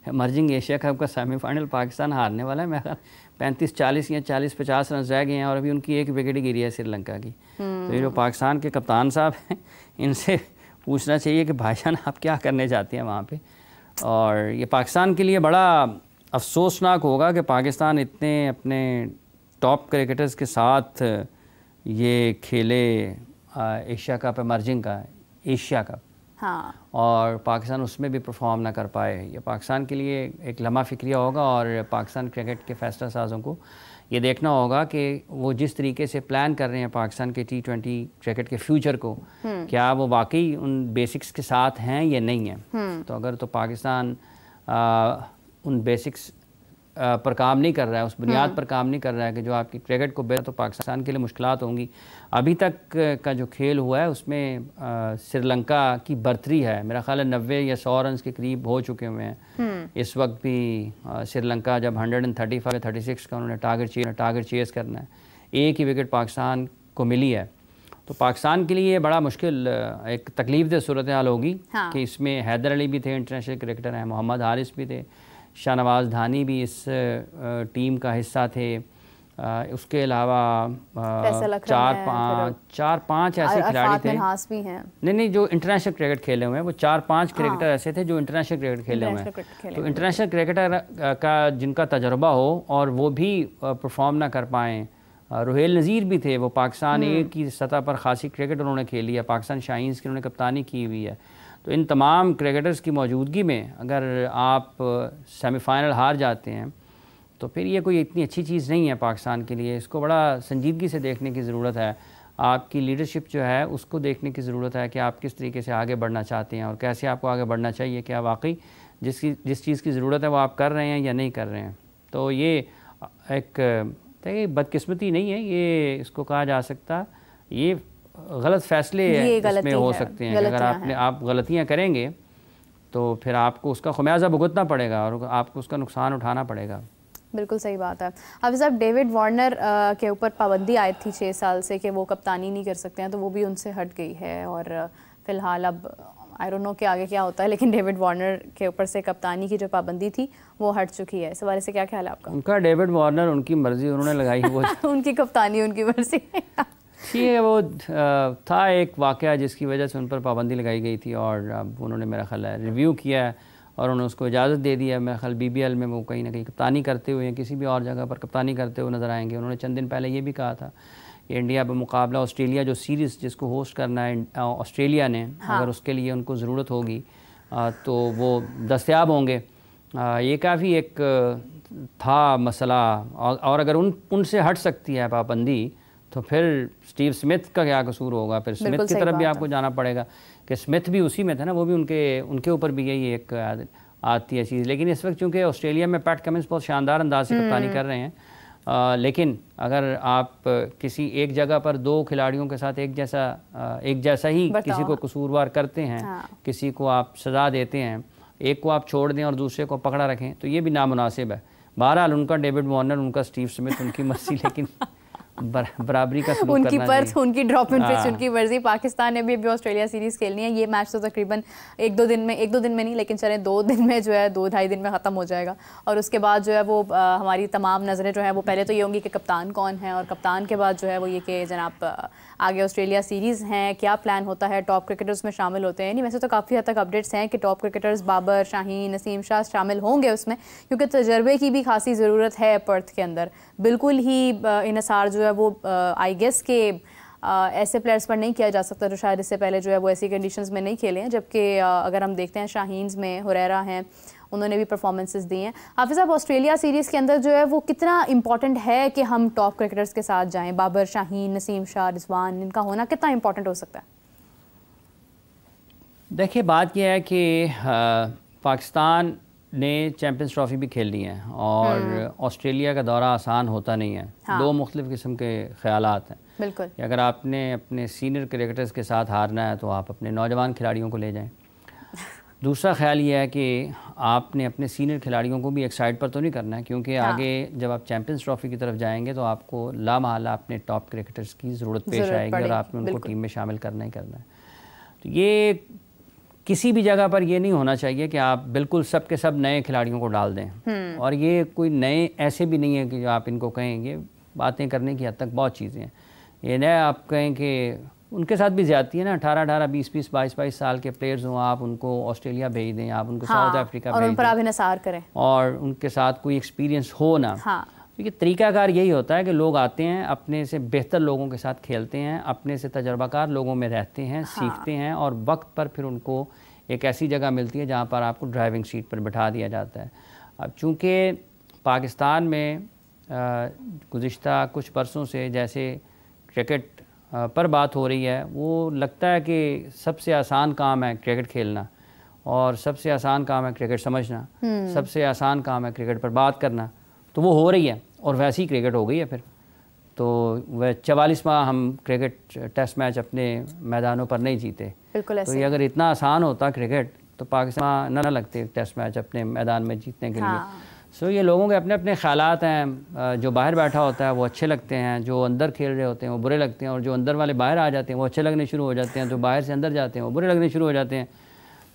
इमर्जिंग एशिया कप का सेमीफाइनल पाकिस्तान हारने वाला है। मेरा 35-40 या 40-50 रन रह गए हैं और अभी उनकी एक विकेट गिरी है श्रीलंका की। तो ये जो पाकिस्तान के कप्तान साहब हैं, इनसे पूछना चाहिए कि भाईजान आप क्या करने चाहते हैं वहाँ पे। और ये पाकिस्तान के लिए बड़ा अफसोसनाक होगा कि पाकिस्तान इतने अपने टॉप क्रिकेटर्स के साथ ये खेले एशिया कप, इमर्जिंग का एशिया कप, हाँ, और पाकिस्तान उसमें भी परफॉर्म ना कर पाए। ये पाकिस्तान के लिए एक लम्हा फ़िक्रिया होगा और पाकिस्तान क्रिकेट के फैसला साजों को ये देखना होगा कि वो जिस तरीके से प्लान कर रहे हैं पाकिस्तान के T20 क्रिकेट के फ्यूचर को, क्या वो वाकई उन बेसिक्स के साथ हैं या नहीं है। तो अगर तो पाकिस्तान उन बेसिक्स पर काम नहीं कर रहा है, उस बुनियाद पर काम नहीं कर रहा है कि जो आपकी क्रिकेट को बेहतर, तो पाकिस्तान के लिए मुश्किलात होंगी। अभी तक का जो खेल हुआ है उसमें श्रीलंका की बढ़तरी है, मेरा ख्याल है 90 या 100 रन के करीब हो चुके हुए हैं। इस वक्त भी श्रीलंका जब 135-36 का उन्होंने टारगेट चेस करना है, एक ही विकेट पाकिस्तान को मिली है। तो पाकिस्तान के लिए बड़ा मुश्किल एक तकलीफ दह सूरत हाल होगी। हाँ। कि इसमें हैदर अली भी थे, इंटरनेशनल क्रिकेटर हैं, मोहम्मद हारिस भी थे, शाहनवाज धानी भी इस टीम का हिस्सा थे। उसके अलावा 4-5 ऐसे खिलाड़ी थे, भी हैं। नहीं, जो इंटरनेशनल क्रिकेट खेले हुए हैं वो 4-5 क्रिकेटर ऐसे थे जो इंटरनेशनल क्रिकेट खेले हुए हैं। तो इंटरनेशनल क्रिकेटर का जिनका तजर्बा हो और वो भी परफॉर्म ना कर पाएँ। रुहेल नज़ीर भी थे, वो पाकिस्तान ए की सतह पर खासी क्रिकेट उन्होंने खेली है, पाकिस्तान शाहीन्स की उन्होंने कप्तानी की हुई है। तो इन तमाम क्रिकेटर्स की मौजूदगी में अगर आप सेमीफाइनल हार जाते हैं तो फिर ये कोई इतनी अच्छी चीज़ नहीं है पाकिस्तान के लिए। इसको बड़ा संजीदगी से देखने की ज़रूरत है। आपकी लीडरशिप जो है उसको देखने की ज़रूरत है कि आप किस तरीके से आगे बढ़ना चाहते हैं और कैसे आपको आगे बढ़ना चाहिए, कि आप वाकई जिस चीज़ की ज़रूरत है वो आप कर रहे हैं या नहीं कर रहे हैं। तो ये एक बदकिस्मती नहीं है, ये इसको कहा जा सकता, ये गलत फैसले इसमें हो सकते हैं। अगर आप गलतियां करेंगे तो फिर आपको उसका खमियाजा भुगतना पड़ेगा और आपको उसका नुकसान उठाना पड़ेगा। बिल्कुल सही बात है। हाफिज़ साहब, डेविड वार्नर के ऊपर पाबंदी आई थी 6 साल से कि वो कप्तानी नहीं कर सकते हैं, तो वो भी उनसे हट गई है और फ़िलहाल अब आई डोंट नो कि आगे क्या होता है, लेकिन डेविड वार्नर के ऊपर से कप्तानी की जो पाबंदी थी वो हट चुकी है। इस बारे से क्या ख्याल है आपका? उनका डेविड वार्नर उनकी मर्ज़ी उन्होंने लगाई वो उनकी कप्तानी उनकी मर्ज़ी ये वो था एक वाक़या जिसकी वजह से उन पर पाबंदी लगाई गई थी और अब उन्होंने मेरा ख्याल है रिव्यू किया है और उन्होंने उसको इजाज़त दे दी है। मेरा ख्याल BBL में वो कहीं ना कहीं कप्तानी करते हुए किसी भी और जगह पर कप्तानी करते हुए नज़र आएंगे। उन्होंने चंद दिन पहले ये भी कहा था कि इंडिया बमुकाबला ऑस्ट्रेलिया जो सीरीज़ जिसको होस्ट करना है ऑस्ट्रेलिया ने, हाँ। अगर उसके लिए उनको ज़रूरत होगी तो वो दस्तयाब होंगे। ये काफ़ी एक था मसला और अगर उनसे हट सकती है पाबंदी तो फिर स्टीव स्मिथ का क्या कसूर होगा। फिर स्मिथ की तरफ भी आपको जाना पड़ेगा कि स्मिथ भी उसी में था ना, वो भी उनके ऊपर भी यही एक आती है चीज़। लेकिन इस वक्त चूँकि ऑस्ट्रेलिया में पैट कमिंस बहुत शानदार अंदाज से कप्तानी कर रहे हैं, लेकिन अगर आप किसी एक जगह पर 2 खिलाड़ियों के साथ एक जैसा ही किसी को कसूरवार करते हैं, हाँ। किसी को आप सज़ा देते हैं, एक को आप छोड़ दें और दूसरे को पकड़ा रखें, तो ये भी नामुनासिब है। बहरहाल उनका डेविड वार्नर, उनका स्टीव स्मिथ उनकी मर्जी, लेकिन बराबरी का सलूक उनकी करना पर्थ, उनकी ड्रॉप इन पिच उनकी मर्जी। पाकिस्तान ने भी ऑस्ट्रेलिया सीरीज़ खेलनी है। ये मैच तो तकरीबन एक दो दिन में नहीं, लेकिन चले 2 दिन में जो है 2-2.5 दिन में ख़त्म हो जाएगा। और उसके बाद जो है वो हमारी तमाम नज़रें जो है वो पहले तो ये होंगी कि कप्तान कौन है, और कप्तान के बाद जो है वो ये कि जनाब आगे ऑस्ट्रेलिया सीरीज़ हैं, क्या प्लान होता है, टॉप क्रिकेटर्स में शामिल होते हैं नहीं। वैसे तो काफ़ी हद तक अपडेट्स हैं कि टॉप क्रिकेटर्स बाबर, शाहीन, नसीम शाह शामिल होंगे उसमें, क्योंकि तजर्बे की भी खासी ज़रूरत है पर्थ के अंदर। बिल्कुल ही इन्हिसार जो है वो आई गेस के ऐसे प्लेयर्स पर नहीं किया जा सकता जो शायद इससे पहले जो है वो ऐसी कंडीशंस में नहीं खेले हैं। जबकि अगर हम देखते हैं शाहीन्स में हुरैरा हैं, उन्होंने भी परफॉर्मेंसेस दी हैं। हाफिज़ साहब, ऑस्ट्रेलिया सीरीज़ के अंदर जो है वो कितना इंपॉर्टेंट है कि हम टॉप क्रिकेटर्स के साथ जाएं? बाबर, शाहीन, नसीम शाह, रिजवान, इनका होना कितना इंपॉर्टेंट हो सकता है? देखिए बात यह है कि पाकिस्तान ने चैम्पियंस ट्रॉफी भी खेल ली है और ऑस्ट्रेलिया का दौरा आसान होता नहीं है। हाँ। दो मुख्तलिफ किस्म के ख्यालात हैं। बिल्कुल। कि अगर आपने अपने सीनियर क्रिकेटर्स के साथ हारना है तो आप अपने नौजवान खिलाड़ियों को ले जाएं। दूसरा ख्याल ये है कि आपने अपने सीनियर खिलाड़ियों को भी एक साइड पर तो नहीं करना है, क्योंकि हाँ। आगे जब आप चैम्पियंस ट्रॉफी की तरफ जाएंगे तो आपको लामहला अपने टॉप क्रिकेटर्स की ज़रूरत पेश आएगी और आपने उनको टीम में शामिल करना ही करना है। तो ये किसी भी जगह पर ये नहीं होना चाहिए कि आप बिल्कुल सब के सब नए खिलाड़ियों को डाल दें। और ये कोई नए ऐसे भी नहीं है कि जो आप इनको कहेंगे, बातें करने की हद तक बहुत चीज़ें हैं। ये नए आप कहें कि उनके साथ भी ज़्यादती है ना, 18-18, 20-20, 22-22 साल के प्लेयर्स हों, आप उनको ऑस्ट्रेलिया भेज दें, आप उनको साउथ अफ्रीका और उन पर आप इन्हिसार करें और उनके साथ कोई एक्सपीरियंस हो ना। तो ये तरीक़ाकार यही होता है कि लोग आते हैं, अपने से बेहतर लोगों के साथ खेलते हैं, अपने से तजर्बाकार लोगों में रहते हैं, सीखते हैं और वक्त पर फिर उनको एक ऐसी जगह मिलती है जहाँ पर आपको ड्राइविंग सीट पर बैठा दिया जाता है। अब चूँकि पाकिस्तान में गुज़िश्ता कुछ बरसों से जैसे क्रिकेट पर बात हो रही है, वो लगता है कि सबसे आसान काम है क्रिकेट खेलना और सबसे आसान काम है क्रिकेट समझना, सबसे आसान काम है क्रिकेट पर बात करना। तो वो हो रही है और वैसी ही क्रिकेट हो गई है फिर। तो वह 44वां हम क्रिकेट टेस्ट मैच अपने मैदानों पर नहीं जीते। बिल्कुल ऐसे। तो ये अगर इतना आसान होता क्रिकेट तो पाकिस्तान ना लगते टेस्ट मैच अपने मैदान में जीतने के लिए। सो ये लोगों के अपने अपने ख्यालात हैं। जो बाहर बैठा होता है वो अच्छे लगते हैं, जो अंदर खेल रहे होते हैं वो बुरे लगते हैं, और जो अंदर वाले बाहर आ जाते हैं वो अच्छे लगने शुरू हो जाते हैं, जो बाहर से अंदर जाते हैं वो बुरे लगने शुरू हो जाते हैं।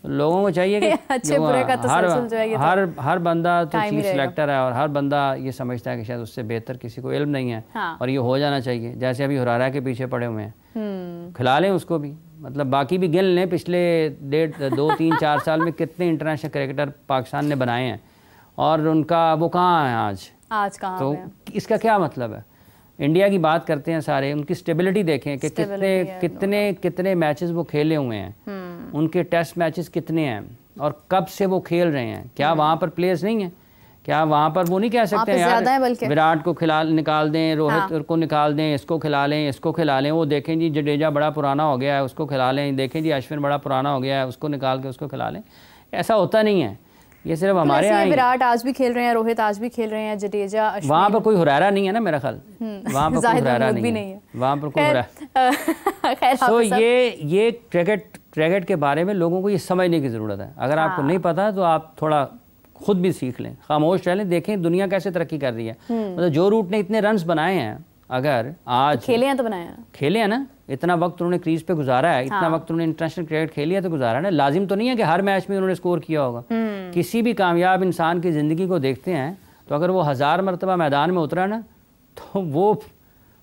लोगों को चाहिए कि अच्छे बुरे का तसलसल जो है हर बंदा तो चीफ सिलेक्टर है और हर बंदा ये समझता है कि शायद उससे बेहतर किसी को इल्म नहीं है। और ये हो जाना चाहिए। जैसे अभी हुरारा के पीछे पड़े हुए हैं, खिला लें उसको भी, मतलब बाकी भी गिन लें। पिछले 2-3-4 साल में कितने इंटरनेशनल क्रिकेटर पाकिस्तान ने बनाए हैं और उनका वो कहाँ है आज कहाँ। तो इसका क्या मतलब है? इंडिया की बात करते हैं सारे, उनकी स्टेबिलिटी देखें कि कितने मैचेस वो खेले हुए हैं, उनके टेस्ट मैचेस कितने हैं और कब से वो खेल रहे हैं। क्या वहाँ पर प्लेयर्स नहीं हैं? क्या वहाँ पर वो नहीं कह सकते हैं यार विराट को निकाल दें, रोहित को निकाल दें, इसको खिला लें, इसको खिला लें। वो देखें जी जडेजा बड़ा पुराना हो गया है, उसको खिला लें। देखें जी अश्विन बड़ा पुराना हो गया है, उसको निकाल के उसको खिला लें। ऐसा होता नहीं है। ये सिर्फ हमारे यहाँ विराट आज भी खेल रहे हैं, रोहित आज भी खेल रहे हैं, जडेजा, वहाँ पर कोई हुरारा नहीं है ना मेरा ख्याल। वहाँ पर कोई हुरारा नहीं है, वहाँ पर कोई हुरारा। सो ये क्रिकेट के बारे में लोगों को ये समझने की ज़रूरत है। अगर आपको नहीं पता तो आप थोड़ा खुद भी सीख लें, खामोश रह लें, देखें दुनिया कैसे तरक्की कर रही है। मतलब जो रूट ने इतने रन्स बनाए हैं, अगर आज खेले हैं तो बनाए हैं, खेले हैं ना, इतना वक्त उन्होंने क्रीज पे गुजारा है, इतना वक्त उन्होंने इंटरनेशनल क्रिकेट खेली है तो गुजारा है ना। लाजिम तो नहीं है कि हर मैच में उन्होंने स्कोर किया होगा। किसी भी कामयाब इंसान की ज़िंदगी को देखते हैं तो अगर वो 1000 मरतबा मैदान में उतरा ना तो वो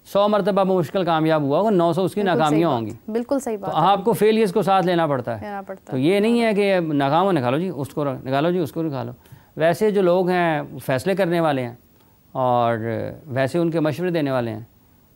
100 मरतबा मुश्किल कामयाब हुआ होगा, 900 उसकी नाकामियाँ होंगी। बिल्कुल सही बात। तो आपको फेलियर्स को साथ लेना पड़ता है। तो ये नहीं है कि नाकाम निकालो जी उसको, निकालो जी उसको निकालो। वैसे जो लोग हैं फैसले करने वाले हैं और वैसे उनके मशवरे देने वाले हैं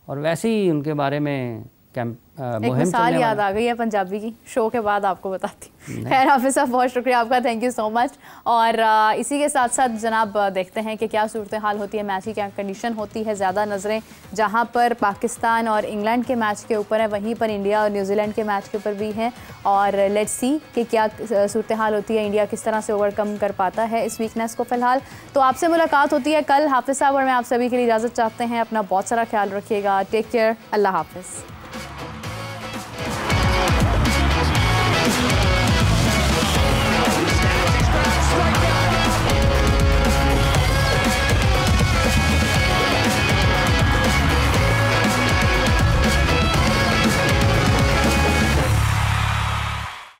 और वैसे ही उनके बारे में एक मिसाल याद आ गई है पंजाबी की, शो के बाद आपको बताती हूँ। खैर हाफिज़ साहब बहुत शुक्रिया आपका, थैंक यू सो मच। और इसी के साथ साथ जनाब देखते हैं कि क्या सूरत हाल होती है, मैच की क्या कंडीशन होती है। ज़्यादा नज़रें जहाँ पर पाकिस्तान और इंग्लैंड के मैच के ऊपर है, वहीं पर इंडिया और न्यूजीलैंड के मैच के ऊपर भी हैं। और लेट्स सी कि क्या सूरत हाल होती है, इंडिया किस तरह से ओवरकम कर पाता है इस वीकनेस को। फ़िलहाल तो आपसे मुलाकात होती है कल। हाफिज़ साहब और मैं आप सभी के लिए इजाज़त चाहते हैं। अपना बहुत सारा ख्याल रखिएगा। Take care. अल्लाह हाफिज़।